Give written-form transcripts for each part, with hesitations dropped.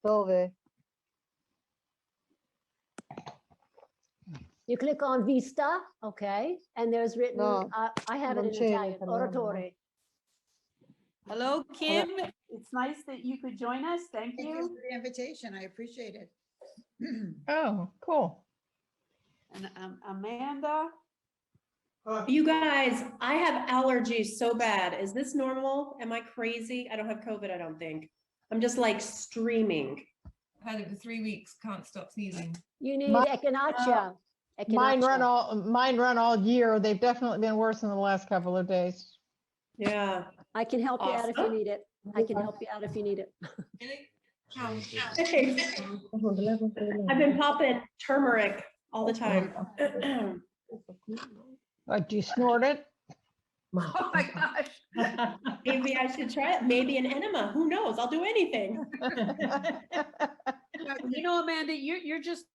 Dove? You click on Vista, okay, and there's written, No, I have it non in c'è in Italian, italiano, no. Oratore. Hello, Kim. It's nice that you could join us. Thank Thank you you. for the invitation. I appreciate it. Oh, cool. And Amanda. You guys, I have allergies so bad. Is this normal? Am I crazy? I don't have COVID, I don't think. I'm just like streaming. I've had it for 3 weeks, can't stop sneezing. You need Mine- echinacea. Mine Echinacea. run all year. They've definitely been worse in the last couple of days. Yeah. I can help you out if you Awesome. need it. I can help you out if you need it. Really? How? Thanks. I've been popping turmeric all the time. Do you snort it? Oh my gosh. Maybe I should try it. Maybe an enema. Who knows? I'll do anything. You know, Amanda, you're just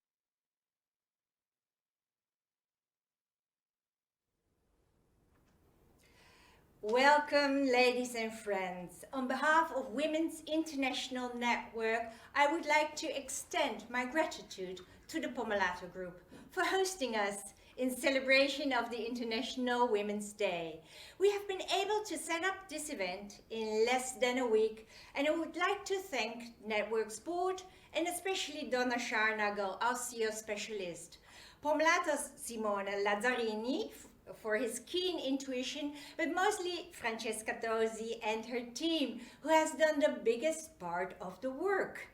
Welcome, ladies and friends. On behalf of Women's International Network, I would like to extend my gratitude to the Pomellato Group for hosting us in celebration of the International Women's Day. We have been able to set up this event in less than a week, and I would like to thank Network's board and especially Donna Scharnagel, our CEO specialist, Pomellato Simone Lazzarini for his keen intuition, but mostly Francesca Tosi and her team, who has done the biggest part of the work.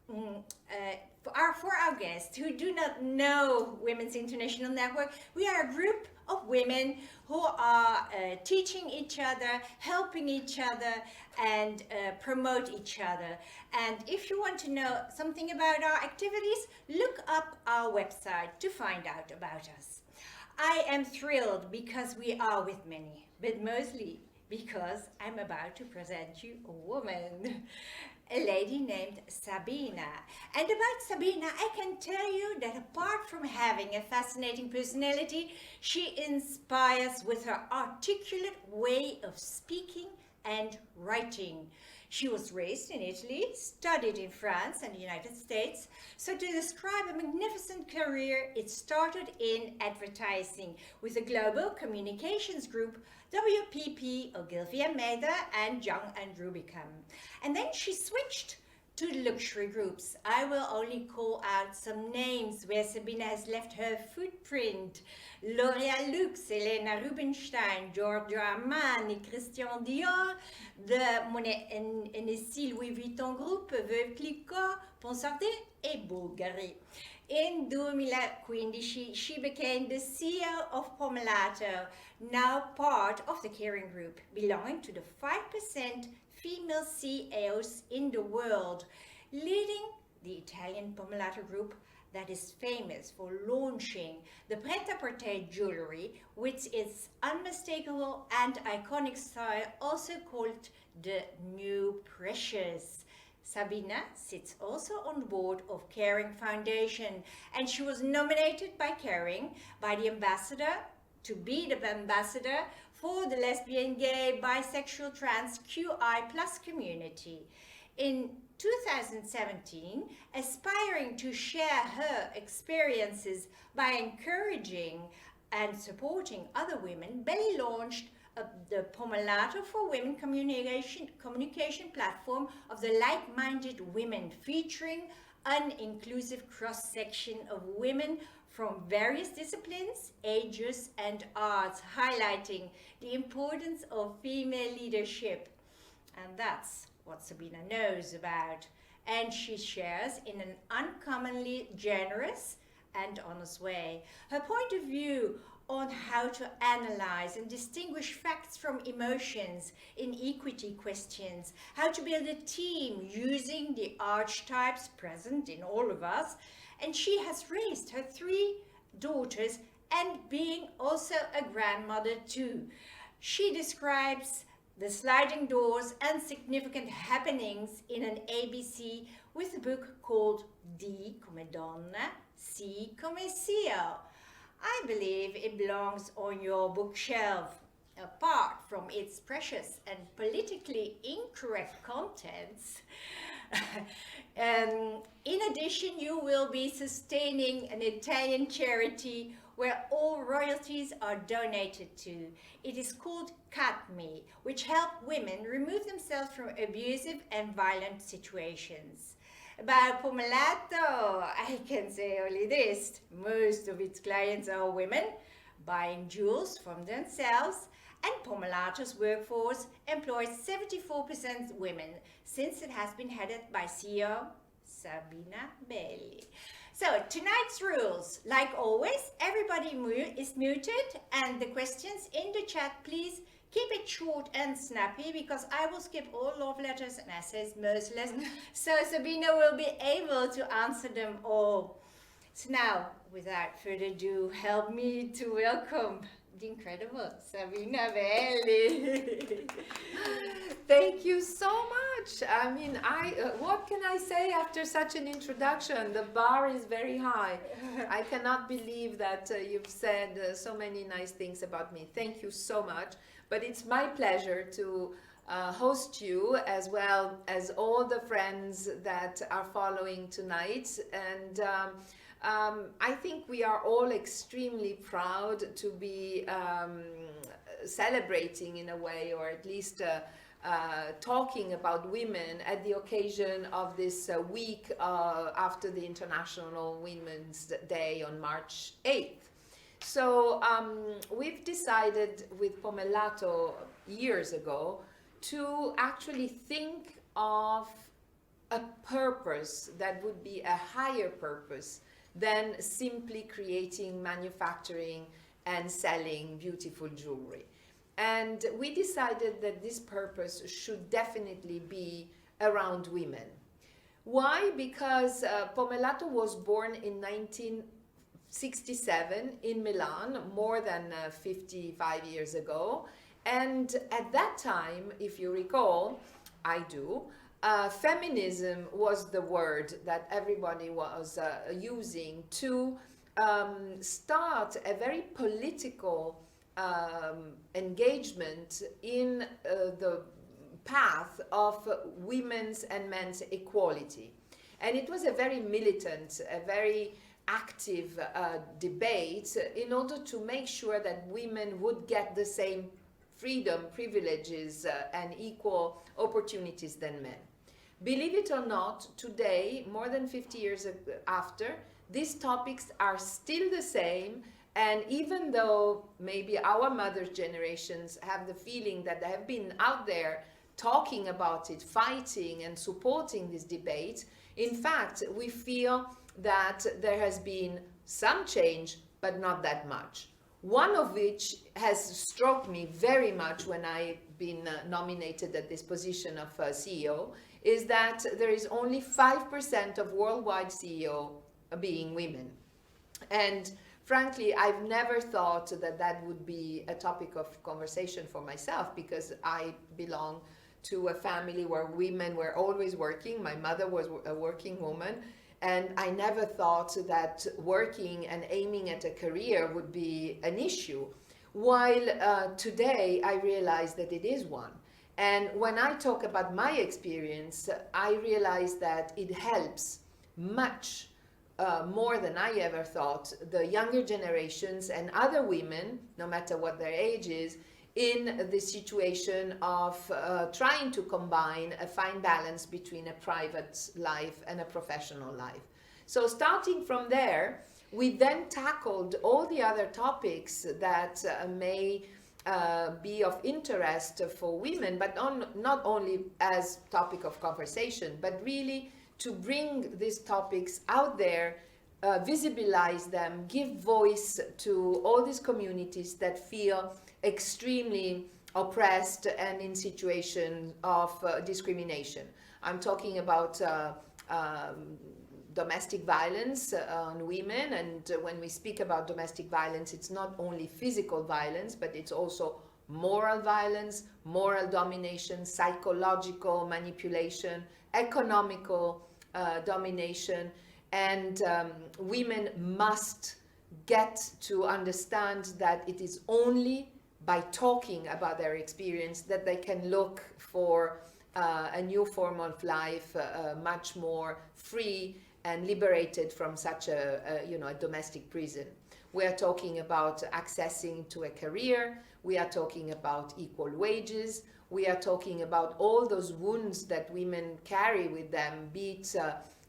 For our guests who do not know Women's International Network, we are a group of women who are teaching each other, helping each other, and promote each other. And if you want to know something about our activities, look up our website to find out about us. I am thrilled because we are with many, but mostly because I'm about to present you a woman, a lady named Sabina. And about Sabina, I can tell you that apart from having a fascinating personality, she inspires with her articulate way of speaking and writing. She was raised in Italy, studied in France and the United States. So to describe a magnificent career, it started in advertising with the global communications group WPP, Ogilvy and Mather, and Young and Rubicam. And then she switched to luxury groups. I will only call out some names where Sabina has left her footprint. L'Oréal Luxe, Elena Rubinstein, Giorgio Armani, Christian Dior, the Hennessy Louis Vuitton Group, Veuve Clicquot, Ponsardin e Bulgari. In 2015, she became the CEO of Pomellato, now part of the Kering Group, belonging to the 5% female CEOs in the world, leading the Italian Pomellato Group that is famous for launching the pret-à-porter jewelry with its unmistakable and iconic style, also called the New Precious. Sabina sits also on the board of Kering Foundation, and she was nominated by Kering to be the ambassador for the lesbian, gay, bisexual, trans, QI plus community. In 2017, aspiring to share her experiences by encouraging and supporting other women, Belli launched the Pomellato for Women communication platform of the like-minded women, featuring an inclusive cross-section of women from various disciplines, ages, and arts, highlighting the importance of female leadership. And that's what Sabina knows about. And she shares in an uncommonly generous and honest way her point of view on how to analyze and distinguish facts from emotions in equity questions, how to build a team using the archetypes present in all of us. And she has raised her 3 daughters and being also a grandmother too. She describes the sliding doors and significant happenings in an ABC with a book called D come donna, C come CEO. I believe it belongs on your bookshelf. Apart from its precious and politically incorrect contents, In addition, you will be sustaining an Italian charity where all royalties are donated to. It is called Cut Me, which help women remove themselves from abusive and violent situations. About Pomellato, I can say only this. Most of its clients are women buying jewels from themselves, and Pomellato's workforce employs 74% women since it has been headed by CEO Sabina Belli. So tonight's rules, like always, everybody is muted, and the questions in the chat, please keep it short and snappy, because I will skip all love letters and essays merciless, so Sabina will be able to answer them all. So now, without further ado, help me to welcome the incredible Sabina Belli. Thank you so much. I mean, what can I say after such an introduction? The bar is very high. I cannot believe that you've said so many nice things about me. Thank you so much. But it's my pleasure to host you, as well as all the friends that are following tonight. And I think we are all extremely proud to be celebrating in a way, or at least talking about women at the occasion of this week after the International Women's Day on March 8th. So we've decided with Pomellato years ago to actually think of a purpose that would be a higher purpose than simply creating, manufacturing, and selling beautiful jewelry. And we decided that this purpose should definitely be around women. Why? Because Pomellato was born in 1967 in Milan, more than 55 years ago. And at that time, if you recall, I do, feminism was the word that everybody was using to start a very political engagement in the path of women's and men's equality. And it was a very militant, a very active debate in order to make sure that women would get the same freedom, privileges, and equal opportunities than men. Believe it or not, today, more than 50 years after, these topics are still the same. And even though maybe our mother's generations have the feeling that they have been out there talking about it, fighting and supporting this debate, in fact, we feel that there has been some change, but not that much. One of which has struck me very much when I've been nominated at this position of CEO, is that there is only 5% of worldwide CEO being women. And frankly, I've never thought that that would be a topic of conversation for myself, because I belong to a family where women were always working. My mother was a working woman, and I never thought that working and aiming at a career would be an issue. While today I realize that it is one. And when I talk about my experience, I realize that it helps much more than I ever thought the younger generations and other women, no matter what their age is, in the situation of trying to combine a fine balance between a private life and a professional life. So starting from there, we then tackled all the other topics that may be of interest for women, but not only as topic of conversation, but really to bring these topics out there, visibilize them, give voice to all these communities that feel extremely oppressed and in situation of discrimination. I'm talking about domestic violence on women, and when we speak about domestic violence, it's not only physical violence, but it's also moral violence, moral domination, psychological manipulation, economical domination, and women must get to understand that it is only by talking about their experience that they can look for a new form of life, much more free and liberated from such a domestic prison. We are talking about accessing to a career. We are talking about equal wages. We are talking about all those wounds that women carry with them, be it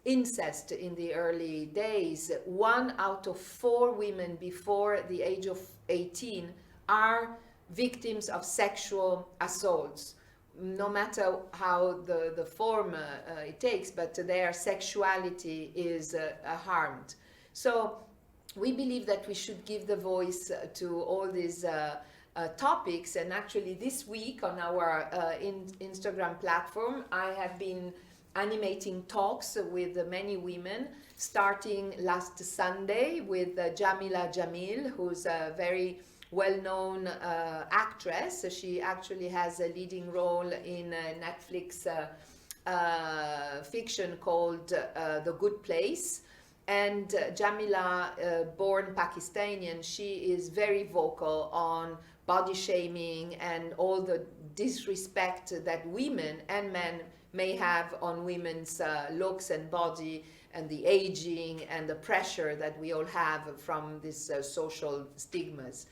incest in the early days. 1 out of 4 women before the age of 18 are victims of sexual assaults, no matter how the form it takes, but their sexuality is harmed. So we believe that we should give the voice to all these topics. And actually this week on our Instagram platform, I have been animating talks with many women, starting last Sunday with Jamila Jamil, who's a very well-known actress. She actually has a leading role in a Netflix fiction called The Good Place. And Jamila, born Pakistani, she is very vocal on body shaming and all the disrespect that women and men may have on women's looks and body, and the aging and the pressure that we all have from these social stigmas.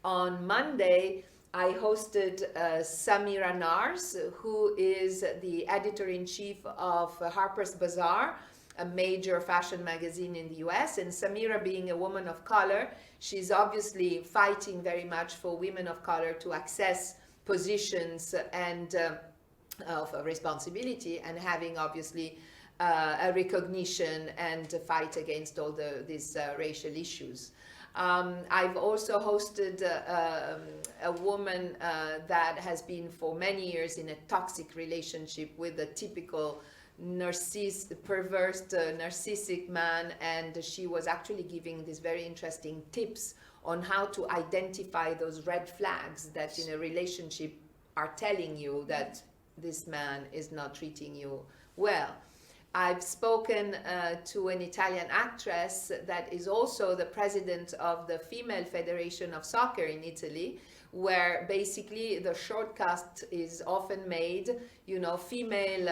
On Monday, I hosted Samira Nars, who is the editor-in-chief of Harper's Bazaar, a major fashion magazine in the US. And Samira, being a woman of color, she's obviously fighting very much for women of color to access positions and of responsibility, and having obviously a recognition and a fight against all these racial issues. I've also hosted a woman that has been for many years in a toxic relationship with a typical perverse narcissistic man, and she was actually giving these very interesting tips on how to identify those red flags that in a relationship are telling you that this man is not treating you well. I've spoken to an Italian actress that is also the president of the Female Federation of Soccer in Italy, where basically the shortcut is often made, female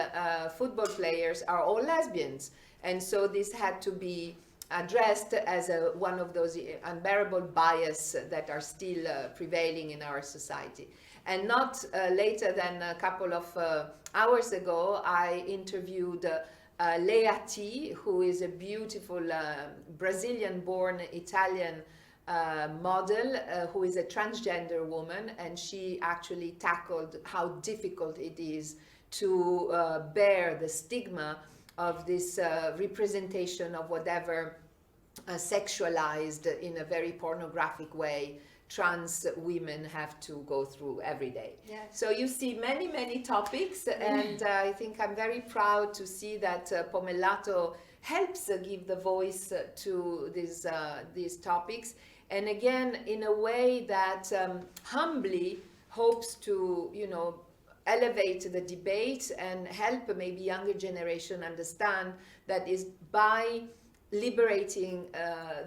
football players are all lesbians. And so this had to be addressed as one of those unbearable bias that are still prevailing in our society. And not later than a couple of hours ago, I interviewed Lea T, who is a beautiful Brazilian-born Italian model who is a transgender woman, and she actually tackled how difficult it is to bear the stigma of this representation of whatever sexualized in a very pornographic way trans women have to go through every day. Yes. So you see many topics, and I think I'm very proud to see that Pomellato helps give the voice to these topics, and again in a way that humbly hopes to elevate the debate and help maybe younger generation understand that is by liberating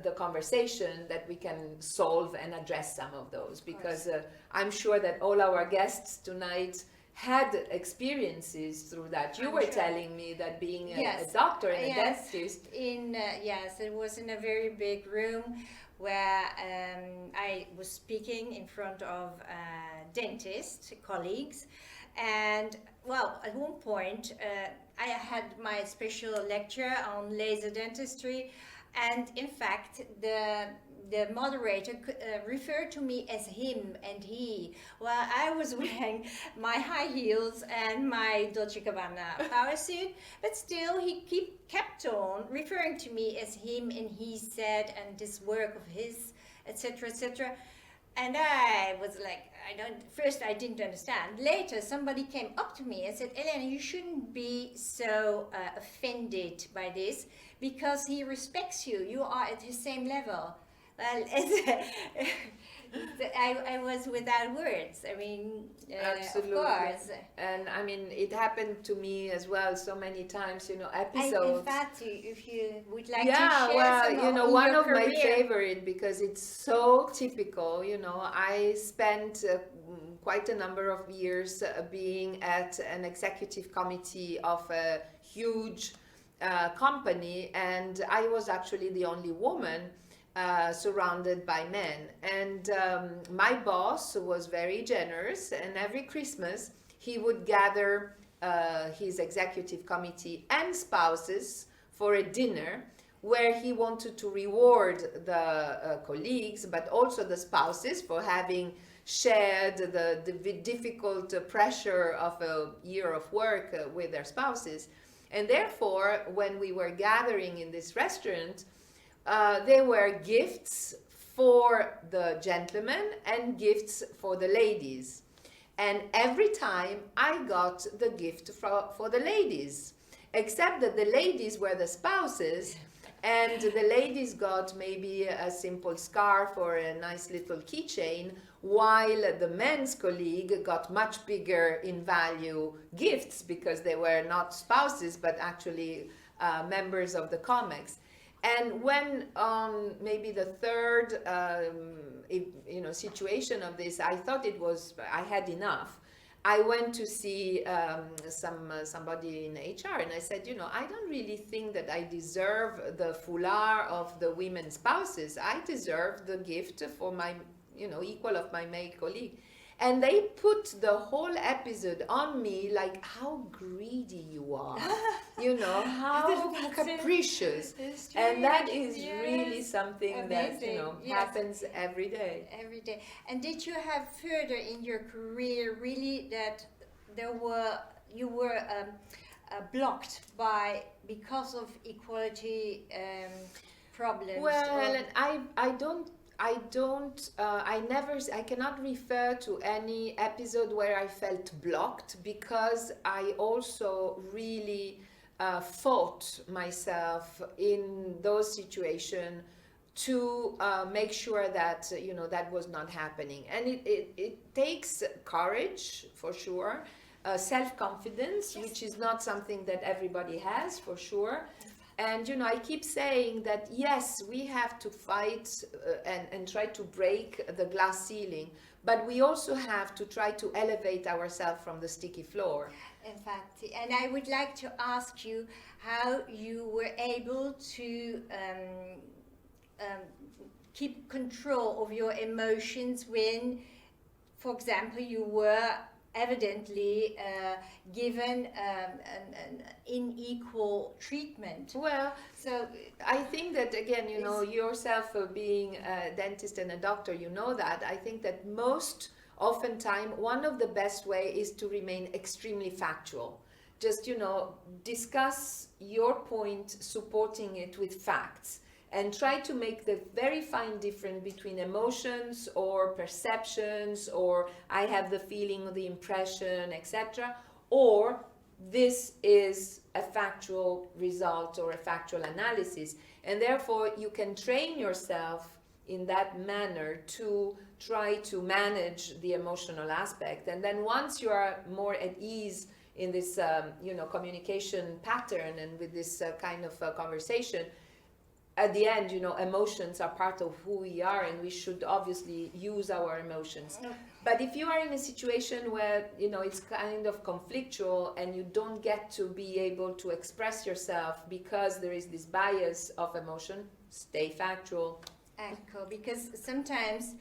the conversation that we can solve and address some of those, because I'm sure that all our guests tonight had experiences through that. You were telling me that being a doctor and a dentist. Yes, it was in a very big room where I was speaking in front of dentist colleagues, and well, at one point I had my special lecture on laser dentistry, and in fact the moderator referred to me as him and he. Well, I was wearing my high heels and my Dolce & Gabbana power suit, but still he kept on referring to me as him and he said, and this work of his, etc., etc. And I was like, first I didn't understand. Later, somebody came up to me and said, Elena, you shouldn't be so offended by this, because he respects you. You are at his same level. Well, I was without words. I mean, absolutely. Of course. And I mean, it happened to me as well so many times, episodes. In fact, if you would like to yeah, share well, some one your of my career. favorite, because it's so typical. I spent quite a number of years being at an executive committee of a huge company, and I was actually the only woman surrounded by men. And my boss was very generous, and every Christmas he would gather his executive committee and spouses for a dinner where he wanted to reward the colleagues, but also the spouses for having shared the difficult pressure of a year of work with their spouses. And therefore, when we were gathering in this restaurant, there were gifts for the gentlemen and gifts for the ladies. And every time I got the gift for the ladies, except that the ladies were the spouses, and the ladies got maybe a simple scarf or a nice little keychain, while the men's colleague got much bigger in value gifts because they were not spouses but actually members of the comics. And when maybe the third situation of this, I thought I had enough. I went to see somebody in HR, and I said, I don't really think that I deserve the foulard of the women spouses. I deserve the gift for my, equal of my male colleague. And they put the whole episode on me, like how greedy you are, how capricious. And that is really something amazing. that, Yes. happens every day. Every day. And did you have further in your career really that you were blocked because of equality problems? Well, or- Helen, I cannot refer to any episode where I felt blocked, because I also really fought myself in those situations to make sure that that was not happening. And it takes courage, for sure, self-confidence, which is not something that everybody has, for sure. And I keep saying that yes, we have to fight and try to break the glass ceiling, but we also have to try to elevate ourselves from the sticky floor. In fact, and I would like to ask you how you were able to keep control of your emotions when, for example, you were evidently given an unequal treatment. Well, So I think that, again, yourself being a dentist and a doctor, that. I think that most oftentimes one of the best way is to remain extremely factual. Just, discuss your point, supporting it with facts, and try to make the very fine difference between emotions or perceptions, or I have the feeling, or the impression, etc., or this is a factual result or a factual analysis. And therefore you can train yourself in that manner to try to manage the emotional aspect. And then once you are more at ease in this communication pattern and with this kind of conversation, at the end, emotions are part of who we are, and we should obviously use our emotions. But if you are in a situation where, it's kind of conflictual and you don't get to be able to express yourself because there is this bias of emotion, stay factual. Echo, because sometimes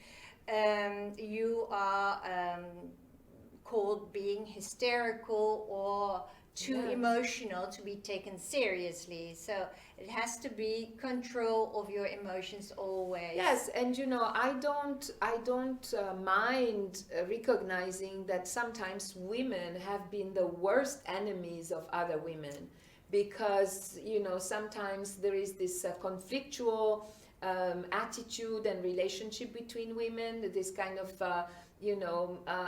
you are called being hysterical or too Yes. emotional to be taken seriously. So it has to be control of your emotions always. Yes, and I don't mind recognizing that sometimes women have been the worst enemies of other women, because sometimes there is this conflictual attitude and relationship between women, this kind of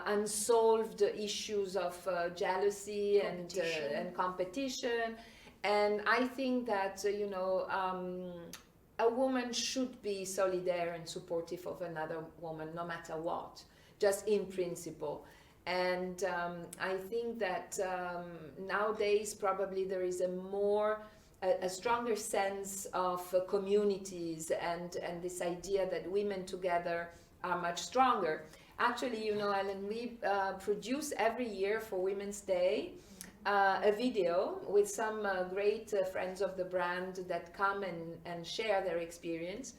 unsolved issues of jealousy and competition. And I think that a woman should be solidaire and supportive of another woman, no matter what, just in principle. And I think that nowadays probably there is a stronger sense of communities and this idea that women together are much stronger. Actually, you know, Ellen, we produce every year for Women's Day a video with some great friends of the brand that come and share their experience.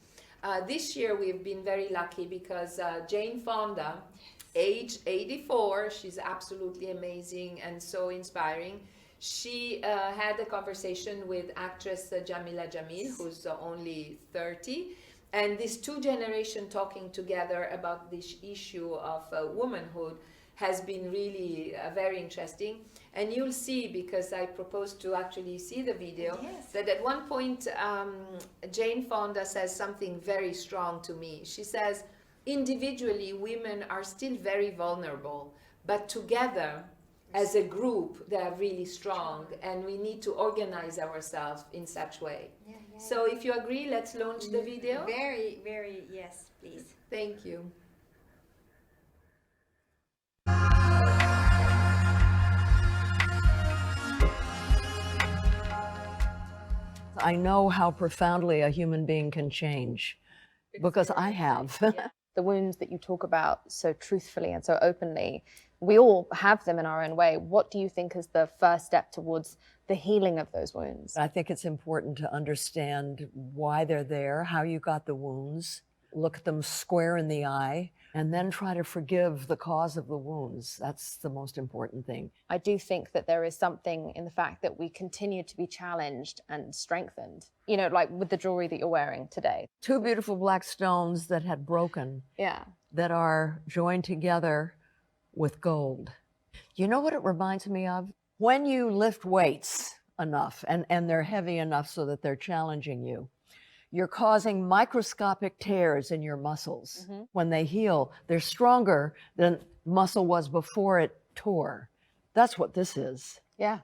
This year we've been very lucky because Jane Fonda, age 84, she's absolutely amazing and so inspiring. She had a conversation with actress Jamila Jamil, who's only 30. And these two generations talking together about this issue of womanhood has been really very interesting. And you'll see, because I proposed to actually see the video, that at one point Jane Fonda says something very strong to me. She says, individually, women are still very vulnerable, but together, as a group, they are really strong, and we need to organize ourselves in such way. So if you agree, let's launch the video. Very, very, yes, please. Thank you. I know how profoundly a human being can change because I have. The wounds that you talk about so truthfully and so openly, we all have them in our own way. What do you think is the first step towards the healing of those wounds? I think it's important to understand why they're there, how you got the wounds, look at them square in the eye, and then try to forgive the cause of the wounds. That's the most important thing. I do think that there is something in the fact that we continue to be challenged and strengthened. You know, like with the jewelry that you're wearing today. Two beautiful black stones that had broken, that are joined together with gold. You know what it reminds me of? When you lift weights enough, and they're heavy enough so that they're challenging you, you're causing microscopic tears in your muscles. When they heal, they're stronger than muscle was before it tore. That's what this is. Yeah.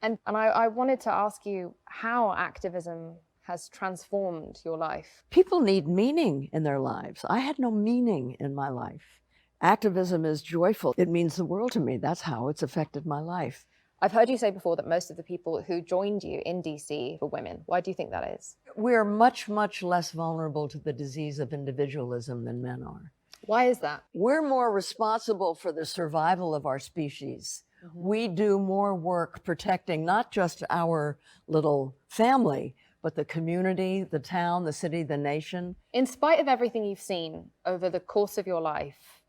And I wanted to ask you how activism has transformed your life. People need meaning in their lives. I had no meaning in my life. Activism is joyful. It means the world to me. That's how it's affected my life. I've heard you say before that most of the people who joined you in DC were women. Why do you think that is? We're much, much less vulnerable to the disease of individualism than men are. Why is that? We're more responsible for the survival of our species. We do more work protecting not just our little family, but the community, the town, the city, the nation. In spite of everything you've seen over the course of your life,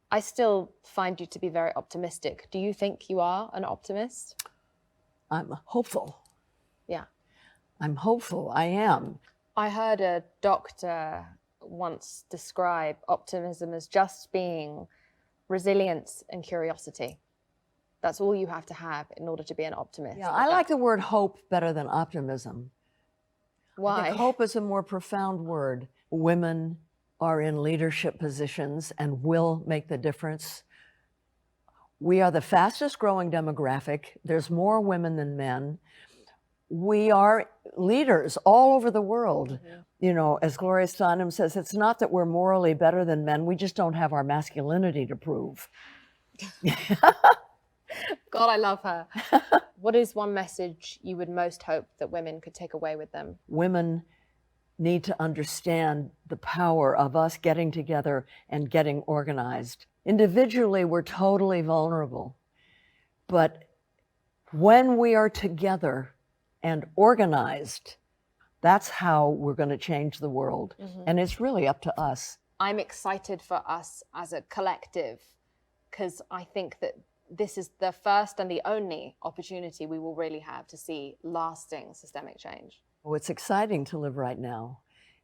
I still find you to be very optimistic. Do you think you are an optimist? I'm hopeful. Yeah. I'm hopeful. I am. I heard a doctor once describe optimism as just being resilience and curiosity. That's all you have to have in order to be an optimist. Yeah, I like the word hope better than optimism. Why? I think hope is a more profound word. Women are in leadership positions and will make the difference. We are the fastest growing demographic. There's more women than men. We are leaders all over the world. You know, as Gloria Steinem says, it's not that we're morally better than men, we just don't have our masculinity to prove. God, I love her. What is one message you would most hope that women could take away with them? Women need to understand the power of us getting together and getting organized. Individually, we're totally vulnerable. But when we are together and organized, that's how we're going to change the world. And it's really up to us. I'm excited for us as a collective, because I think that this is the first and the only opportunity we will really have to see lasting systemic change. Oh, it's exciting to live right now.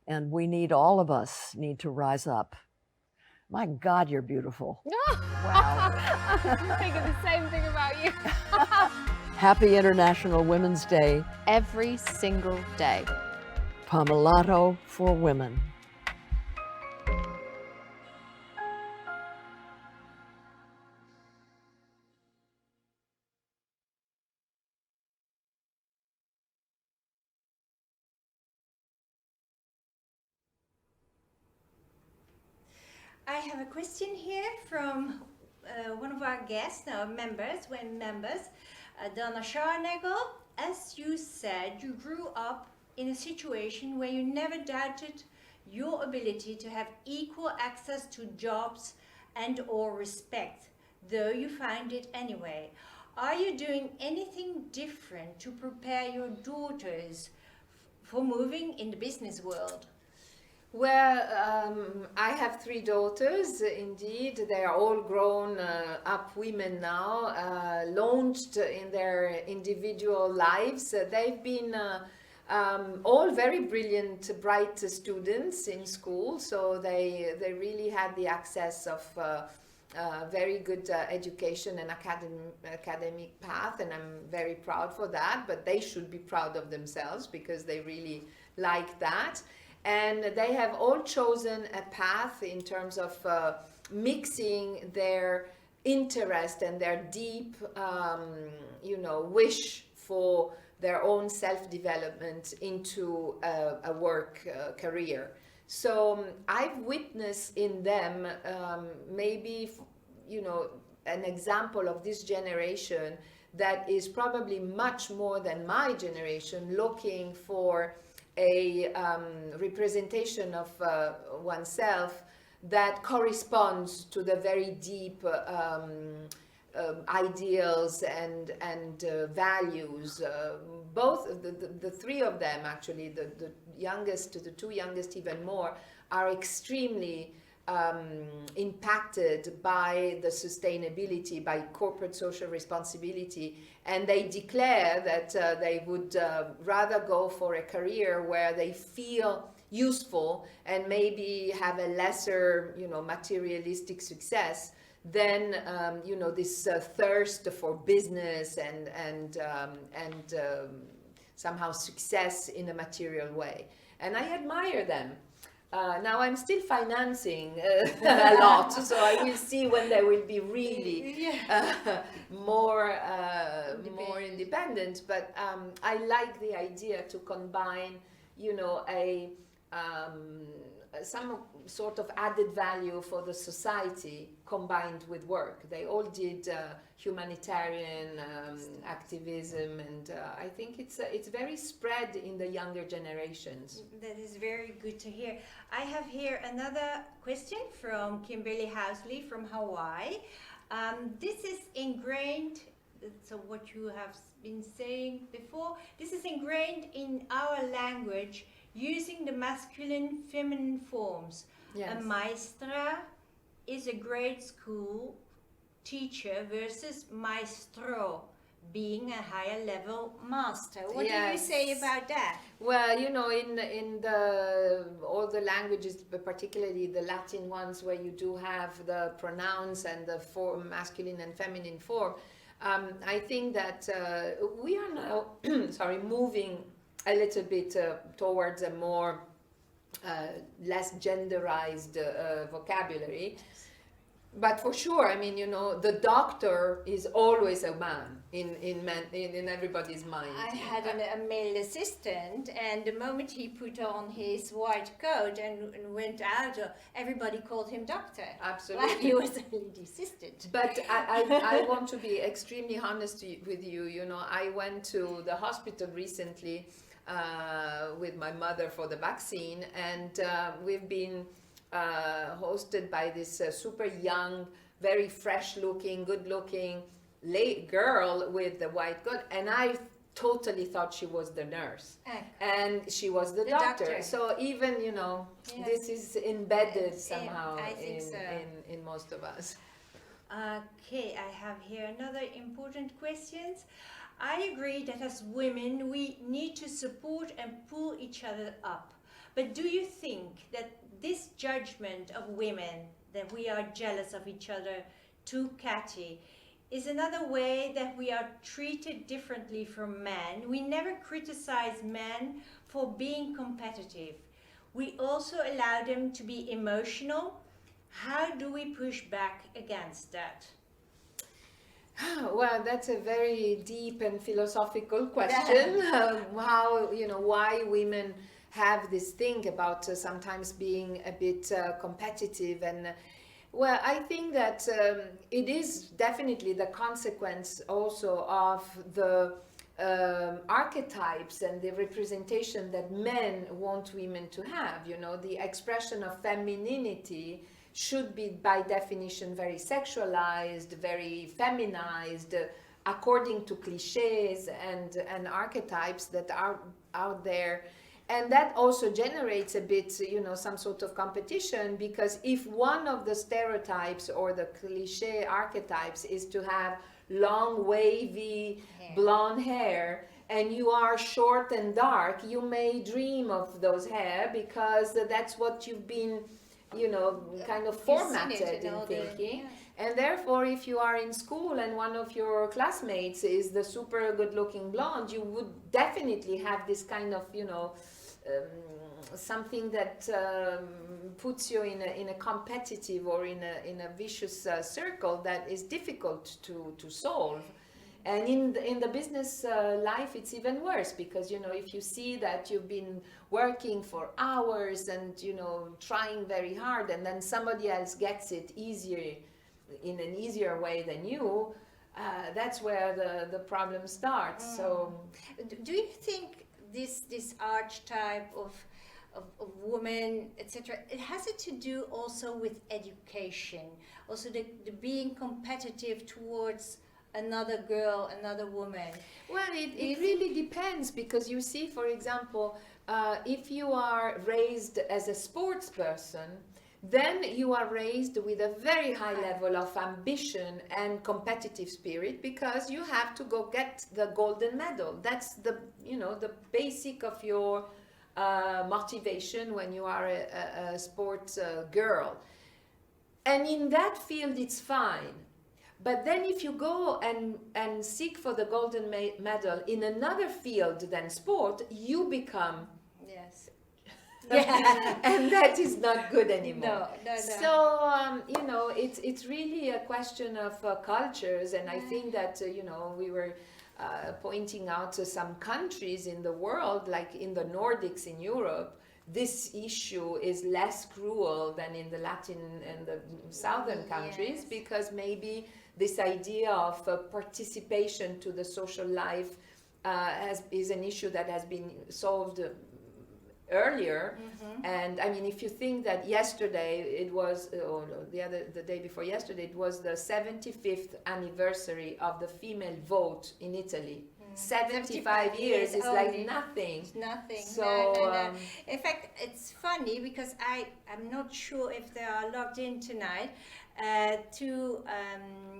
And we need, all of us need to rise up. My God, you're beautiful. Wow. I'm thinking the same thing about you. Happy International Women's Day. Every single day. Pomellato for women. I have a question here from one of our guests, members, Donna Scharnagel. As you said, you grew up in a situation where you never doubted your ability to have equal access to jobs and or respect, though you find it anyway? Are you doing anything different to prepare your daughters for moving in the business world? Well, I have 3 daughters, indeed. They are all grown up women now, launched in their individual lives. They've been all very brilliant, bright students in school, so they really had the access of very good education and academic path, and I'm very proud for that, but they should be proud of themselves because they really like that. And they have all chosen a path in terms of mixing their interest and their deep, wish for their own self-development into a work career. So I've witnessed in them maybe, an example of this generation that is probably much more than my generation, looking for a representation of oneself that corresponds to the very deep ideals and values. Both the 3 of them, actually, the youngest, the 2 youngest even more, are extremely impacted by the sustainability, by corporate social responsibility, and they declare that they would rather go for a career where they feel useful and maybe have a lesser, materialistic success than this thirst for business and somehow success in a material way. And I admire them. Now I'm still financing a lot, so I will see when they will be really more independent. But I like the idea to combine, some sort of added value for the society combined with work. They all did humanitarian activism, and I think it's very spread in the younger generations. That is very good to hear. I have here another question from Kimberly Housley from Hawaii. This is ingrained, so what you have been saying before, this is ingrained in our language using the masculine, feminine forms. Yes. A maestra is a grade school teacher versus maestro, being a higher level master. What do you say about that? Well, in all the languages, but particularly the Latin ones, where you do have the pronouns and the form, masculine and feminine form, I think that we are now, moving a little bit towards a more less genderized vocabulary. But for sure, I mean, the doctor is always a man in everybody's mind. I had a male assistant, and the moment he put on his white coat and went out, everybody called him doctor. Absolutely. While he was only the assistant. But I want to be extremely honest with you. I went to the hospital recently with my mother for the vaccine, and we've been hosted by this super young, very fresh looking, good looking girl with the white coat, and I totally thought she was the nurse, and she was the doctor. So even this is embedded somehow in most of us. Okay, I have here another important question. I agree that as women we need to support and pull each other up, but do you think that this judgment of women, that we are jealous of each other, too catty, is another way that we are treated differently from men? We never criticize men for being competitive. We also allow them to be emotional. How do we push back against that? Well, that's a very deep and philosophical question. How, why women have this thing about sometimes being a bit competitive. And well, I think that it is definitely the consequence also of the archetypes and the representation that men want women to have. You know, the expression of femininity should be by definition very sexualized, very feminized, according to cliches and archetypes that are out there. And that also generates a bit, you know, some sort of competition, because if one of the stereotypes or the cliche archetypes is to have long, wavy, blonde hair, and you are short and dark, you may dream of those hair because that's what you've been, you know, kind of formatted in thinking. And therefore, if you are in school and one of your classmates is the super good looking blonde, you would definitely have this kind of, you know, something that puts you in a competitive or in a vicious circle that is difficult to solve. And in the business life, it's even worse, because, you know, if you see that you've been working for hours and, you know, trying very hard, and then somebody else gets it easier, in an easier way than you, that's where the problem starts. So, do you think this archetype of woman, etc., it has it to do also with education, also the being competitive towards another girl, another woman? Well, it really depends, because you see, for example, if you are raised as a sports person, then you are raised with a very high level of ambition and competitive spirit, because you have to go get the golden medal. That's the, you know, the basic of your motivation when you are a sports girl. And in that field, it's fine. But then if you go and seek for the golden medal in another field than sport, you become... Yes. And that is not good anymore. No. So, you know, it's really a question of cultures. And I think that, you know, we were pointing out to some countries in the world, like in the Nordics in Europe, this issue is less cruel than in the Latin and the southern countries, because maybe this idea of participation to the social life is an issue that has been solved earlier. And I mean, if you think that yesterday it was, or the day before yesterday, it was the 75th anniversary of the female vote in Italy. 75 years is like nothing. It's nothing. So, no. In fact, it's funny, because I'm not sure if they are logged in tonight. To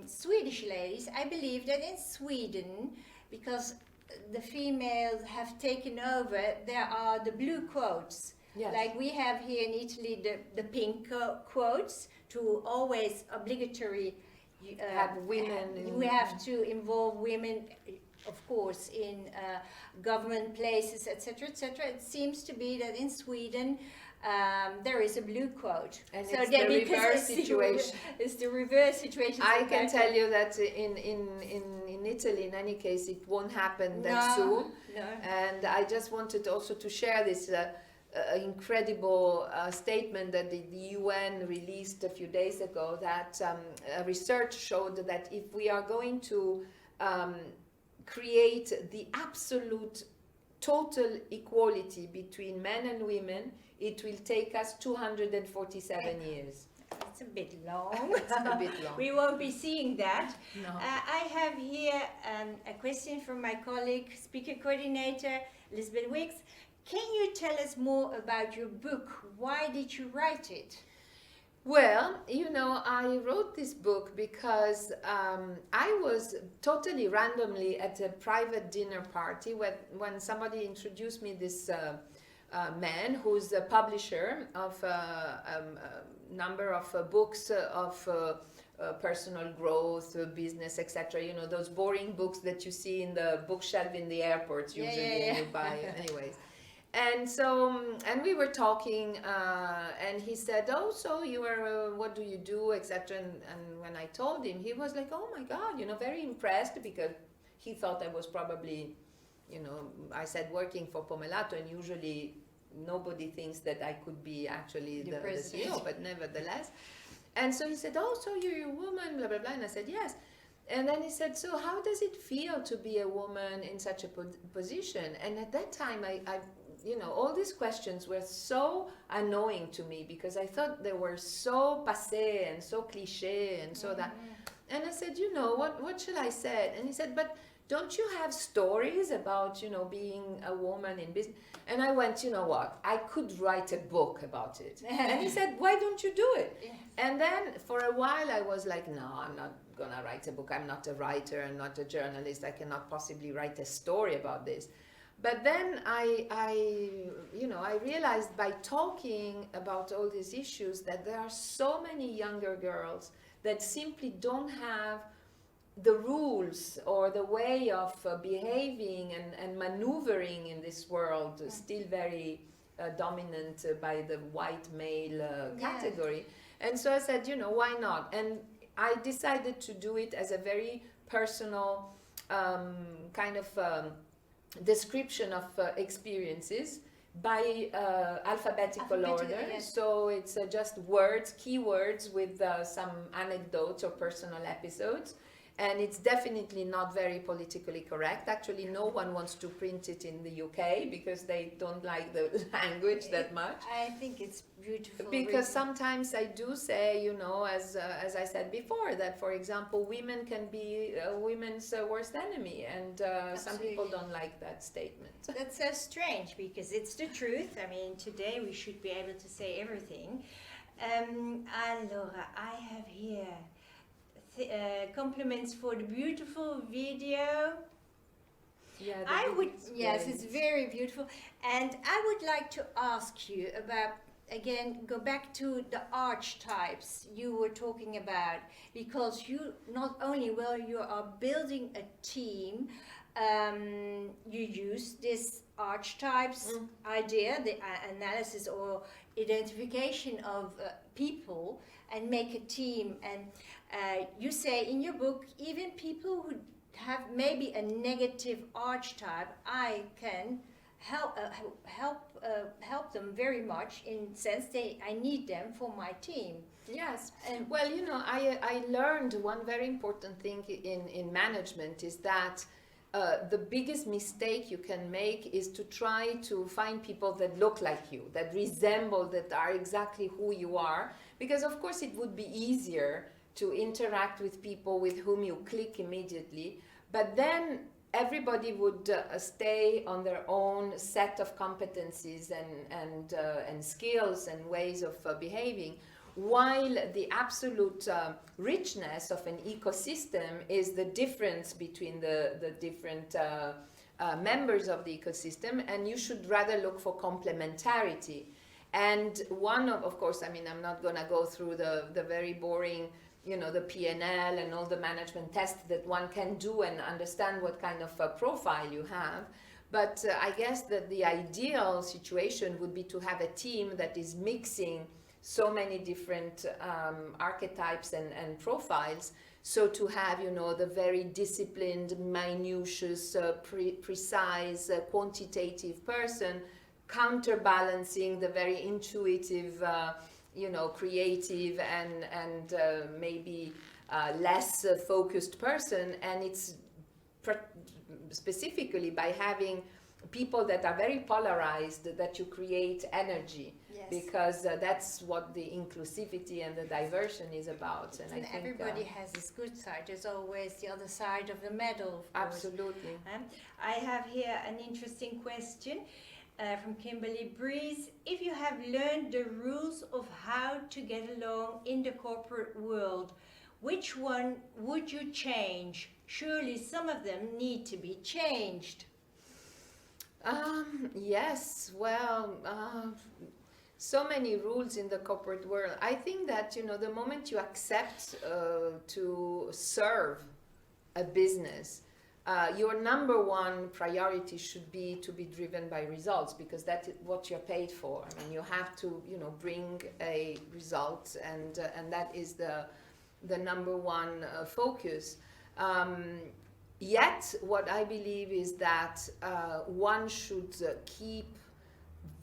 Swedish ladies, I believe that in Sweden, because the females have taken over, there are the blue quotes. Yes. Like we have here in Italy the pink quotes, to always obligatory have women. We have to involve women, of course, in government places, etc., etc. It seems to be that in Sweden there is a blue quote. And so it's the reverse situation. It's the reverse situation. I can tell you that in Italy, in any case, it won't happen that soon. No. And I just wanted also to share this incredible statement that the UN released a few days ago, that research showed that if we are going to create the absolute total equality between men and women, it will take us 247 years. It's a bit long. It's a bit long. We won't be seeing that. No. I have here a question from my colleague, speaker coordinator, Lisbeth Wicks. Can you tell us more about your book? Why did you write it? Well, you know, I wrote this book because I was totally randomly at a private dinner party when somebody introduced me this man who's a publisher of a number of books of personal growth, business, etc. You know, those boring books that you see in the bookshelf in the airports usually, and you buy anyways. And so, and we were talking, and he said, "Oh, so you are, what do you do, etc." And when I told him, he was like, "Oh my God," you know, very impressed, because he thought I was probably, you know, I said working for Pomellato, and usually nobody thinks that I could be actually the CEO, but nevertheless. And so he said, "Oh, so you're a woman, blah, blah, blah." And I said, "Yes." And then he said, so how does it feel to be a woman in such a position? And at that time, I all these questions were so annoying to me because I thought they were so passé and so cliché and so that. And I said, what should I say? And he said, but don't you have stories about, being a woman in business? And I went, you know what? I could write a book about it. And he said, why don't you do it? Yes. And then for a while I was like, no, I'm not gonna write a book. I'm not a writer. I'm not a journalist. I cannot possibly write a story about this. But then I realized by talking about all these issues that there are so many younger girls that simply don't have the rules or the way of behaving and maneuvering in this world, still very dominant by the white male category. And so I said, why not? And I decided to do it as a very personal kind of description of experiences by alphabetical order. Yes. So it's just words, keywords with some anecdotes or personal episodes. And it's definitely not very politically correct. Actually, no one wants to print it in the UK because they don't like the language that much. I think it's beautiful. Because sometimes I do say, as I said before, that, for example, women can be women's worst enemy. And some people don't like that statement. That's so strange because it's the truth. I mean, today we should be able to say everything. Allora, I have here compliments for the beautiful video. Yeah, Yes, it's very beautiful. And I would like to ask you about, again, go back to the archetypes you were talking about, because you not only, you are building a team, you use this archetypes idea, the analysis or identification of people, and make a team. And you say in your book, even people who have maybe a negative archetype, I can help them very much, in sense I need them for my team. Yes. Well, I learned one very important thing in management is that the biggest mistake you can make is to try to find people that look like you, that resemble, that are exactly who you are. Because of course it would be easier to interact with people with whom you click immediately, but then everybody would stay on their own set of competencies and skills and ways of behaving, while the absolute richness of an ecosystem is the difference between the different members of the ecosystem, and you should rather look for complementarity. And one of course, I mean, I'm not going to go through the very boring, the P&L and all the management tests that one can do and understand what kind of profile you have. But I guess that the ideal situation would be to have a team that is mixing so many different archetypes and profiles. So to have, the very disciplined, minutious, precise, quantitative person, counterbalancing the very intuitive, creative and maybe less focused person. And it's specifically by having people that are very polarized that you create energy. Yes. Because that's what the inclusivity and the diversion is about. And I think everybody has his good side. There's always the other side of the medal. Of course. Absolutely. I have here an interesting question from Kimberly Breeze. If you have learned the rules of how to get along in the corporate world, which one would you change? Surely some of them need to be changed. Yes, well, so many rules in the corporate world. I think that, the moment you accept to serve a business, your number one priority should be to be driven by results, because that's what you're paid for. I mean, you have to, bring a result, and that is the number one focus. Yet, what I believe is that one should keep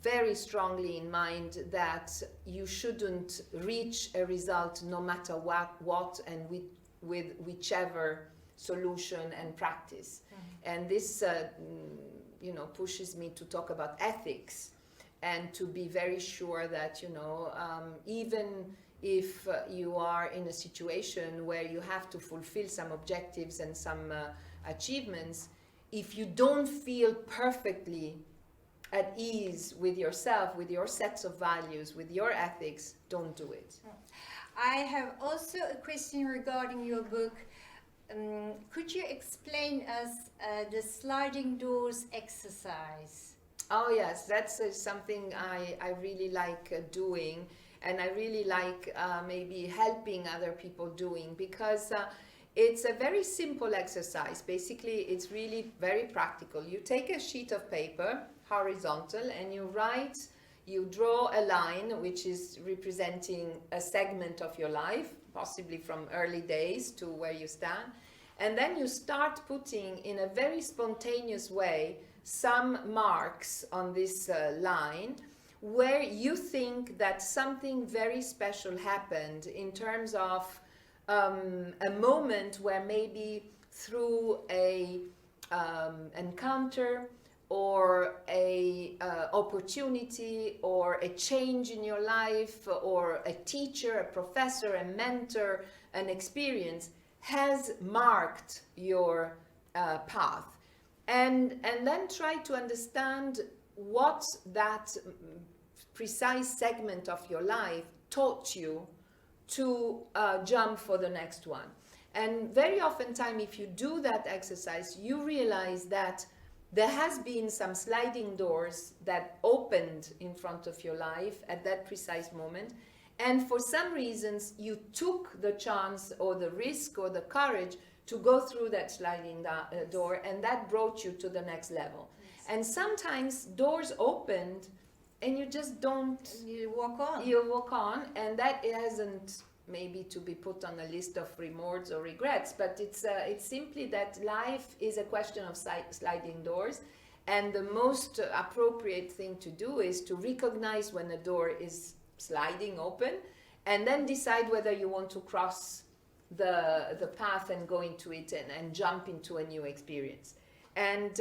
very strongly in mind that you shouldn't reach a result no matter what and with whichever solution and practice. And this pushes me to talk about ethics and to be very sure that even if you are in a situation where you have to fulfill some objectives and some achievements, if you don't feel perfectly at ease with yourself, with your sets of values, with your ethics, don't do it. I have also a question regarding your book. Could you explain us the sliding doors exercise? Oh yes, that's something I really like doing, and I really like maybe helping other people doing, because it's a very simple exercise. Basically, it's really very practical. You take a sheet of paper, horizontal, and you draw a line which is representing a segment of your life, possibly from early days to where you stand. And then you start putting, in a very spontaneous way, some marks on this line where you think that something very special happened, in terms of a moment where maybe through a encounter or a opportunity or a change in your life, or a teacher, a professor, a mentor, an experience has marked your path. And then try to understand what that precise segment of your life taught you to jump for the next one. And very often time, if you do that exercise, you realize that there has been some sliding doors that opened in front of your life at that precise moment. And for some reasons, you took the chance or the risk or the courage to go through that sliding door, and that brought you to the next level. Yes. And sometimes doors opened and you just don't. You walk on. You walk on, and that hasn't maybe to be put on a list of remorse or regrets, but it's simply that life is a question of sliding doors, and the most appropriate thing to do is to recognize when a door is sliding open, and then decide whether you want to cross the path and go into it and jump into a new experience. And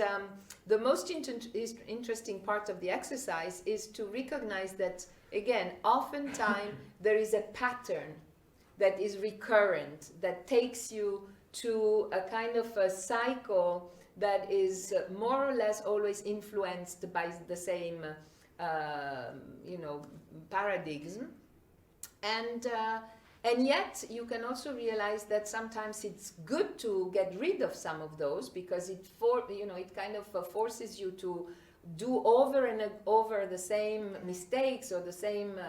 the most interesting part of the exercise is to recognize that, again, oftentimes there is a pattern that is recurrent, that takes you to a kind of a cycle that is more or less always influenced by the same paradigm. And yet you can also realize that sometimes it's good to get rid of some of those, because it kind of forces you to do over and over the same mistakes or the same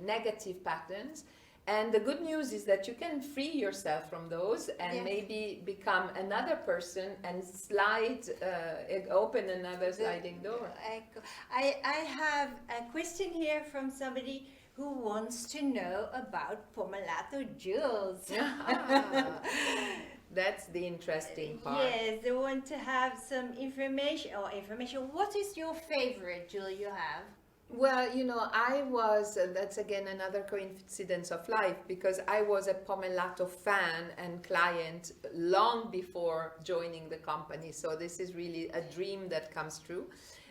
negative patterns. And the good news is that you can free yourself from those and Yes. maybe become another person and open another sliding door. I have a question here from somebody who wants to know about Pomellato jewels. That's the interesting part. Yes, they want to have some information. What is your favorite jewel you have? Well, that's again another coincidence of life, because I was a Pomellato fan and client long before joining the company. So this is really a dream that comes true.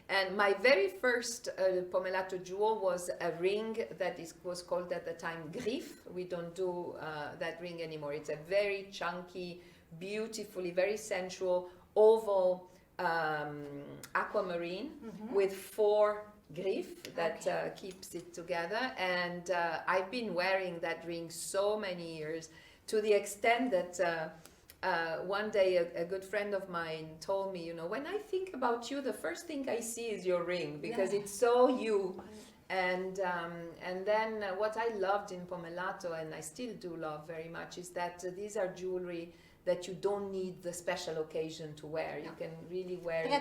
And my very first Pomellato jewel was a ring that was called at the time Griffe. We don't do that ring anymore. It's a very chunky, beautifully, very sensual, oval aquamarine with 4 griff that keeps it together. And I've been wearing that ring so many years, to the extent that one day a good friend of mine told me, when I think about you, the first thing I see is your ring, because it's so you. And then what I loved in Pomellato, and I still do love very much, is that these are jewelry that you don't need the special occasion to wear. You can really wear it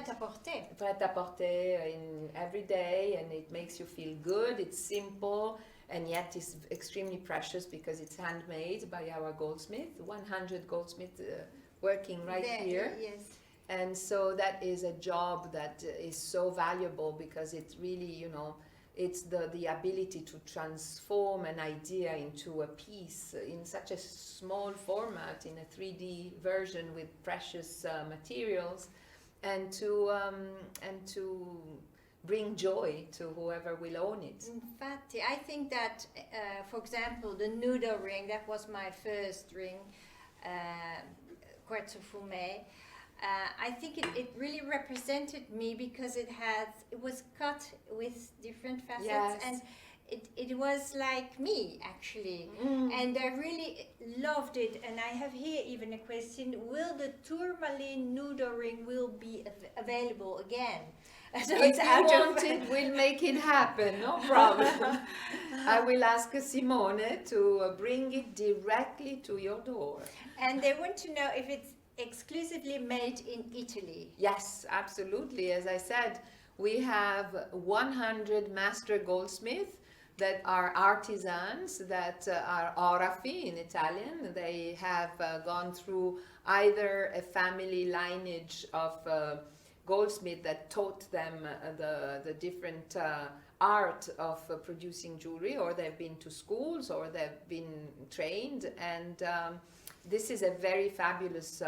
prêt-à-porter in every day, and it makes you feel good. It's simple, and yet it's extremely precious because it's handmade by our goldsmith, 100 goldsmiths working here. Yes. And so that is a job that is so valuable, because it really, it's the ability to transform an idea into a piece in such a small format, in a 3D version with precious materials, and to bring joy to whoever will own it. Infatti, I think that, for example, the noodle ring, that was my first ring, Quartzo Fumet. I think it really represented me because it was cut with different facets, Yes. and it was like me actually, and I really loved it. And I have here even a question: will the tourmaline noodle ring will be available again? So If you want it, we'll make it happen, no problem. I will ask Simone to bring it directly to your door. And they want to know if it's exclusively made in Italy. Yes, absolutely. As I said, we have 100 master goldsmiths that are artisans, that are orafi in Italian. They have gone through either a family lineage of goldsmith that taught them the different art of producing jewelry, or they've been to schools, or they've been trained, and this is a very fabulous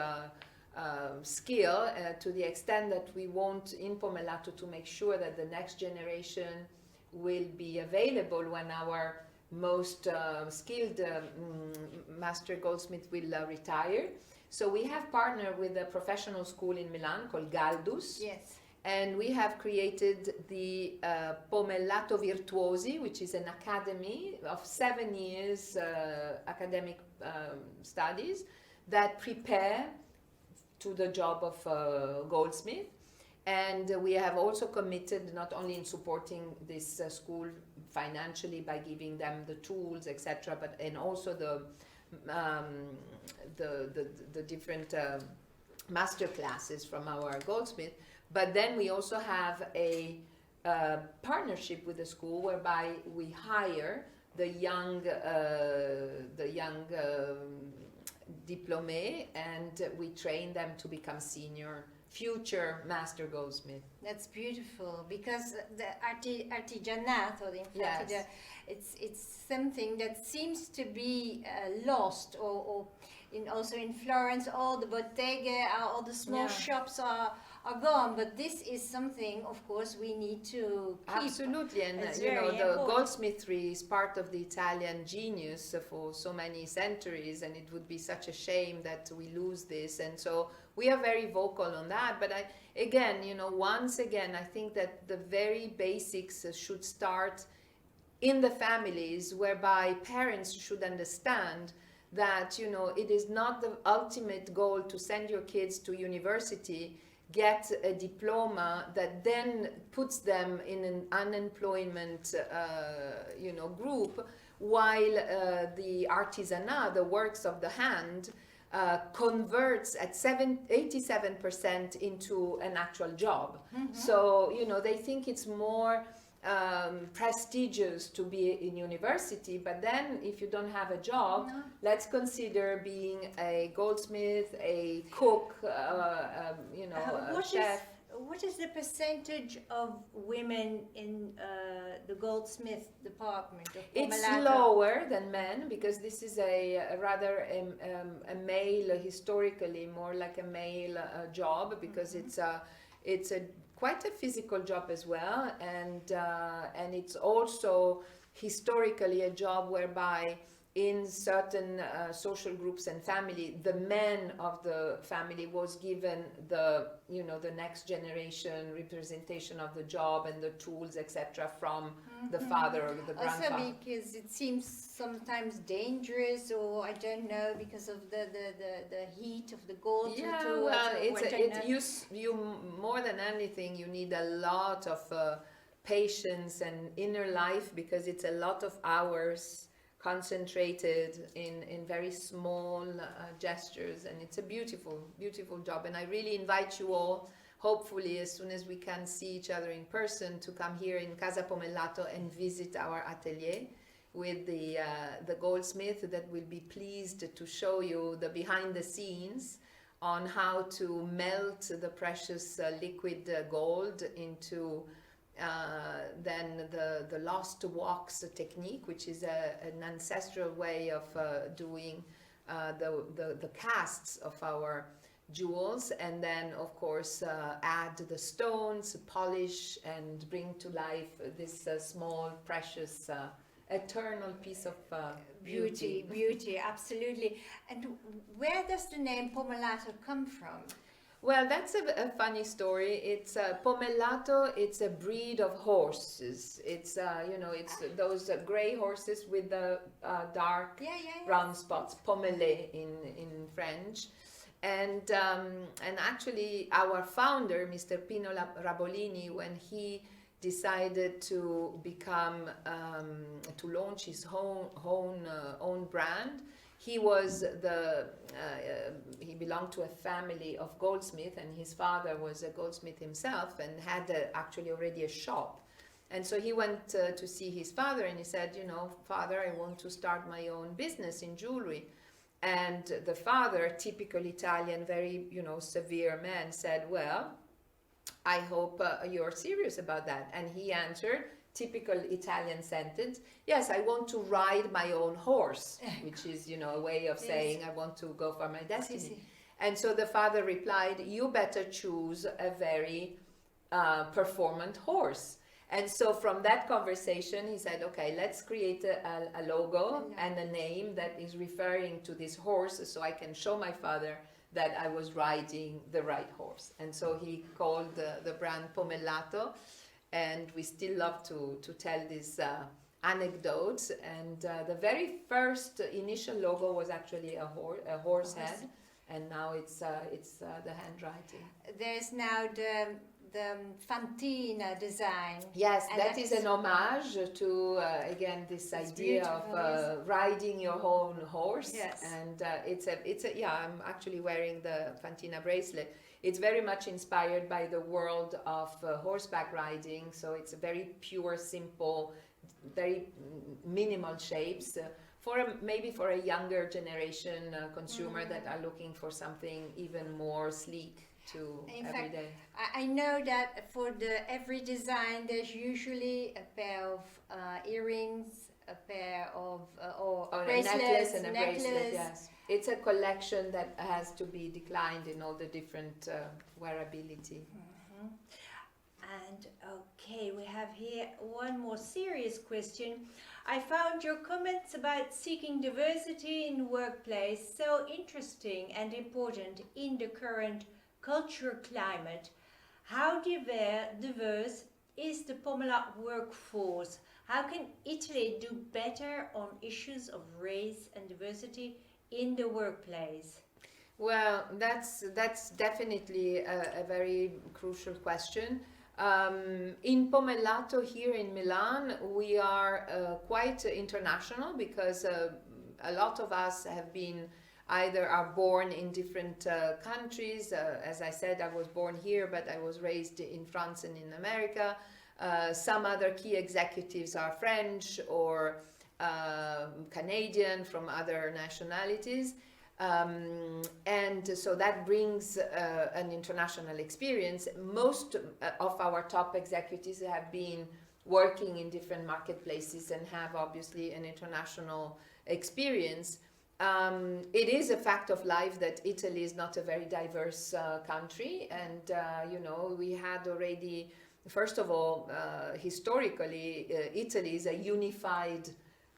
skill, to the extent that we want in Pomellato to make sure that the next generation will be available when our most skilled master goldsmith will retire. So we have partnered with a professional school in Milan called Galdus. Yes. And we have created the Pomellato Virtuosi, which is an academy of 7 years academic studies that prepare to the job of goldsmith. And we have also committed not only in supporting this school financially by giving them the tools, etc., but and also the different master classes from our goldsmith. But then we also have a partnership with the school whereby we hire the young diplômés, and we train them to become senior future master goldsmith. That's beautiful, because the artigianato, Yes. it's something that seems to be lost, or also in Florence, all the bottega, all the small shops are gone. But this is something, of course, we need to keep. Absolutely, and It's you know, very the important. goldsmithery is part of the Italian genius for so many centuries, and it would be such a shame that we lose this. And so we are very vocal on that. But once again, I think that the very basics should start in the families, whereby parents should understand that, you know, it is not the ultimate goal to send your kids to university, get a diploma that then puts them in an unemployment group, while the artisanat, the works of the hand, converts at 87% into an actual job. So, you know, they think it's more prestigious to be in university, but then if you don't have a job, let's consider being a goldsmith, a cook, a chef. What is the percentage of women in the goldsmith department of It's Pomellato? lower than men, because this is a rather a male, historically more like a male job, because it's a quite a physical job as well, and it's also historically a job whereby in certain social groups and family, the man of the family was given the next generation representation of the job and the tools, etc., from the father or the grandfather. Also because it seems sometimes dangerous, or I don't know, because of the heat of the gold. You more than anything, you need a lot of patience and inner life, because it's a lot of hours concentrated in very small gestures, and it's a beautiful job. And I really invite you all, hopefully as soon as we can see each other in person, to come here in Casa Pomellato and visit our atelier with the goldsmith that will be pleased to show you the behind the scenes on how to melt the precious liquid gold into then the lost wax technique, which is an ancestral way of doing the casts of our jewels, and then of course add the stones, polish, and bring to life this small, precious, eternal piece of Beauty, absolutely. And where does the name Pomellato come from? Well, that's a funny story. It's Pomellato. It's a breed of horses. It's it's those gray horses with the dark round spots, pommelé in French. And actually, our founder, Mr. Pino Rabolini, when he decided to become to launch his own brand, he was he belonged to a family of goldsmith, and his father was a goldsmith himself and had actually already a shop. And so he went to see his father, and he said, "Father, I want to start my own business in jewelry." And the father, typical Italian, very severe man, said, "Well, I hope you're serious about that." And he answered, typical Italian sentence, "Yes, I want to ride my own horse," which is, a way of saying, I want to go for my destiny. And so the father replied, "You better choose a very performant horse." And so from that conversation, he said, "Okay, let's create a logo and a name that is referring to this horse, so I can show my father that I was riding the right horse." And so he called the brand Pomellato, and we still love to tell these anecdotes. And the very first initial logo was actually a horse head, and now it's the handwriting. There's now the Fantina design. Yes, that is an homage to again this idea of riding your own horse. Yes. And I'm actually wearing the Fantina bracelet. It's very much inspired by the world of horseback riding, so it's very pure, simple, very minimal shapes maybe for a younger generation consumer that are looking for something even more sleek to every day. I know that for every design there's usually a pair of earrings, a pair of bracelets, a necklace and a bracelet. Yes, it's a collection that has to be declined in all the different wearability. And okay, we have here one more serious question. I found your comments about seeking diversity in the workplace so interesting and important in the current cultural climate. How diverse is the Pomellato workforce? How can Italy do better on issues of race and diversity in the workplace? Well, that's definitely a very crucial question. In Pomellato here in Milan, we are quite international because a lot of us have been are born in different countries. As I said, I was born here, but I was raised in France and in America. Some other key executives are French or Canadian, from other nationalities. And so that brings an international experience. Most of our top executives have been working in different marketplaces and have obviously an international experience. It is a fact of life that Italy is not a very diverse country, and we had already, first of all, historically, Italy is a unified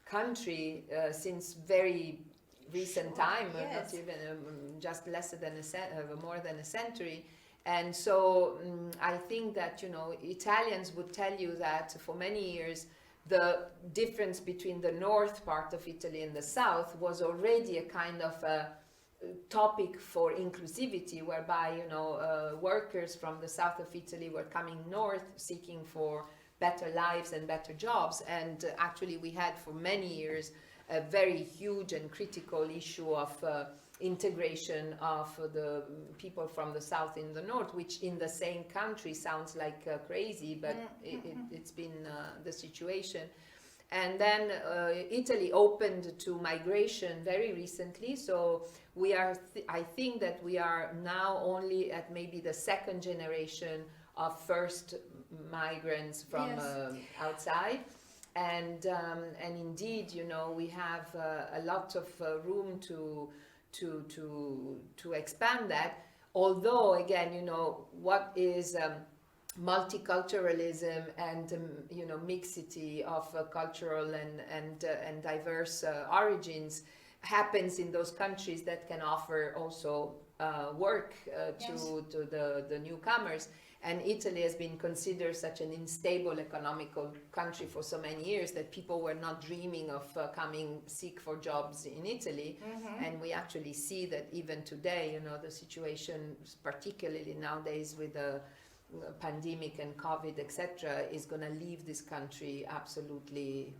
country since very recent time, not even just more than a century. And so I think that Italians would tell you that for many years the difference between the north part of Italy and the south was already a kind of a topic for inclusivity, whereby workers from the south of Italy were coming north seeking for better lives and better jobs. And actually we had for many years a very huge and critical issue of integration of the people from the south in the north, which in the same country sounds like crazy, but it's been the situation. And then Italy opened to migration very recently, so we are I think that we are now only at maybe the second generation of first migrants from Yes. outside. And indeed, you know, we have a lot of room to expand that. Although, again, you know, what is multiculturalism and you know, mixity of cultural and diverse origins happens in those countries that can offer also work to the newcomers. And Italy has been considered such an unstable economical country for so many years that people were not dreaming of coming seek for jobs in Italy. And we actually see that even today, you know, the situation, particularly nowadays with the pandemic and COVID, etc., is going to leave this country absolutely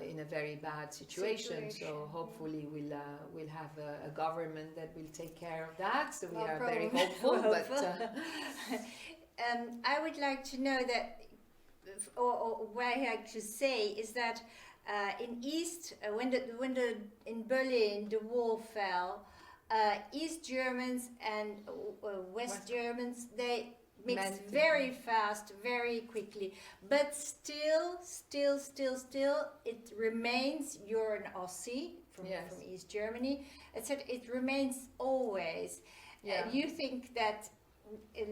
in a very bad situation. So hopefully we'll have a government that will take care of that. So we are very hopeful. But I would like to know that, or what I like to say is that in East, in Berlin the wall fell, East Germans and West Germans, they mixed very fast, very quickly, but still, it remains, you're an Aussie from East Germany, etc. It remains always. You think that,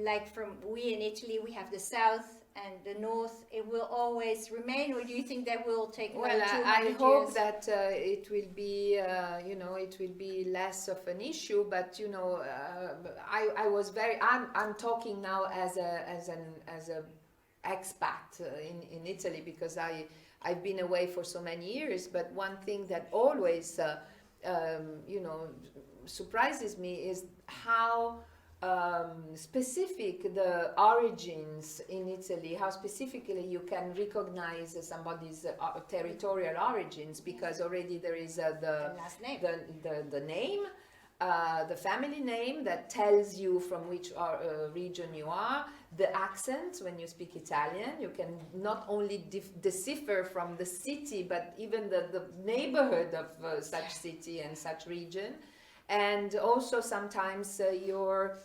like from we in Italy, we have the South and the North, it will always remain, or do you think that will take well, I hope that it will be, you know, it will be less of an issue. But you know, I was very. I'm talking now as a expat in Italy, because I've been away for so many years. But one thing that always, you know, surprises me is how specific the origins in Italy, how specifically you can recognize somebody's territorial origins, because already there is the last name, the name, the family name that tells you from which region you are, the accent when you speak Italian. You can not only decipher from the city, but even the neighborhood of such city and such region. And also sometimes your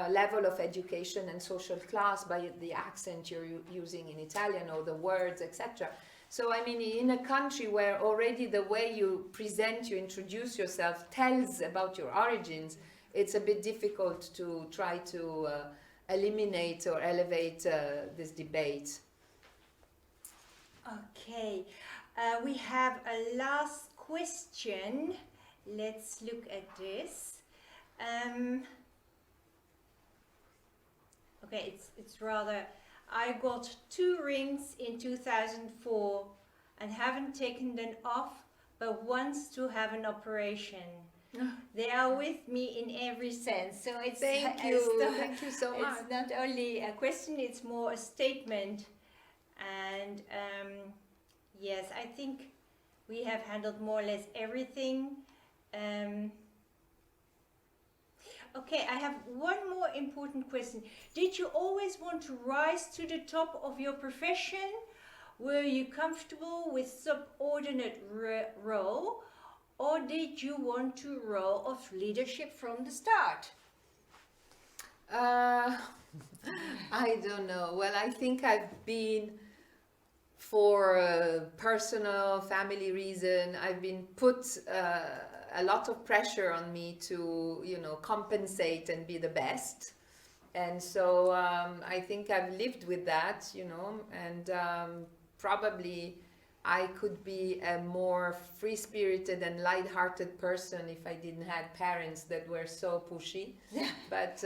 level of education and social class by the accent you're using in Italian, or the words, etc. So I mean, in a country where already the way you present, you introduce yourself tells about your origins, it's a bit difficult to try to eliminate or elevate this debate. Okay, we have a last question. Let's look at this. Okay, it's rather, I got 2 rings in 2004 and haven't taken them off, but wants to have an operation. They are with me in every sense. So it's Thank you so much. It's not only a question, it's more a statement. And yes, I think we have handled more or less everything. Okay, I have one more important question. Did you always want to rise to the top of your profession? Were you comfortable with subordinate role, or did you want to role of leadership from the start? I don't know. Well, I think I've been, for a personal family reason, I've been put a lot of pressure on me to, you know, compensate and be the best. And so I think I've lived with that, you know, and probably I could be a more free-spirited and light-hearted person if I didn't have parents that were so pushy. But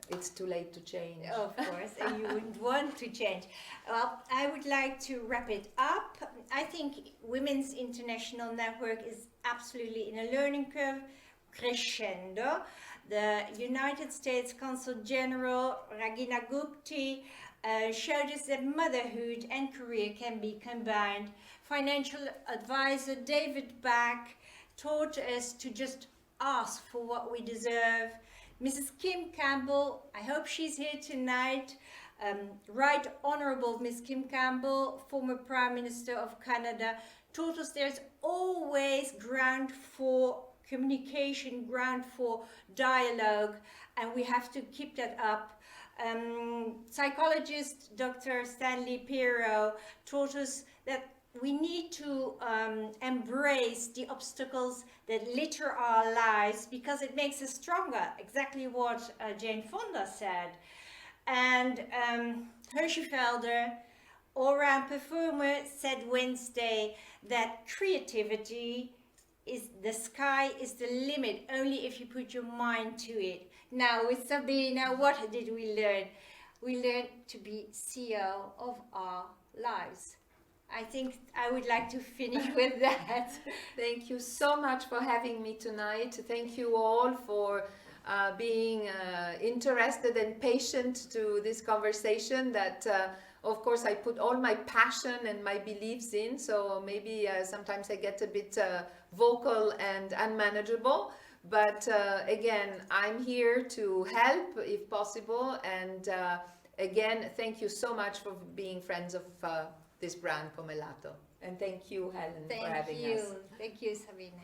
it's too late to change. Of course, and you wouldn't want to change. Well, I would like to wrap it up. I think Women's International Network is absolutely in a learning curve, crescendo. The United States Consul General Ragina Gupti showed us that motherhood and career can be combined. Financial advisor David Back taught us to just ask for what we deserve. Mrs. Kim Campbell, I hope she's here tonight. Right Honorable Miss Kim Campbell, former Prime Minister of Canada, taught us there's always ground for communication, ground for dialogue, and we have to keep that up. psychologist Dr. Stanley Pirro taught us that we need to embrace the obstacles that litter our lives because it makes us stronger. Exactly what Jane Fonda said. And Hirschfelder, all-round performer, said Wednesday that creativity is the sky is the limit only if you put your mind to it. Now with Sabina, what did we learn? We learned to be CEO of our lives. I think I would like to finish with that. Thank you so much for having me tonight. Thank you all for being interested and patient to this conversation that of course I put all my passion and my beliefs in, so maybe sometimes I get a bit vocal and unmanageable, but again, I'm here to help if possible, and again, thank you so much for being friends of this brand Pomellato, and thank you, Helen, for having us. Thank you, Sabina.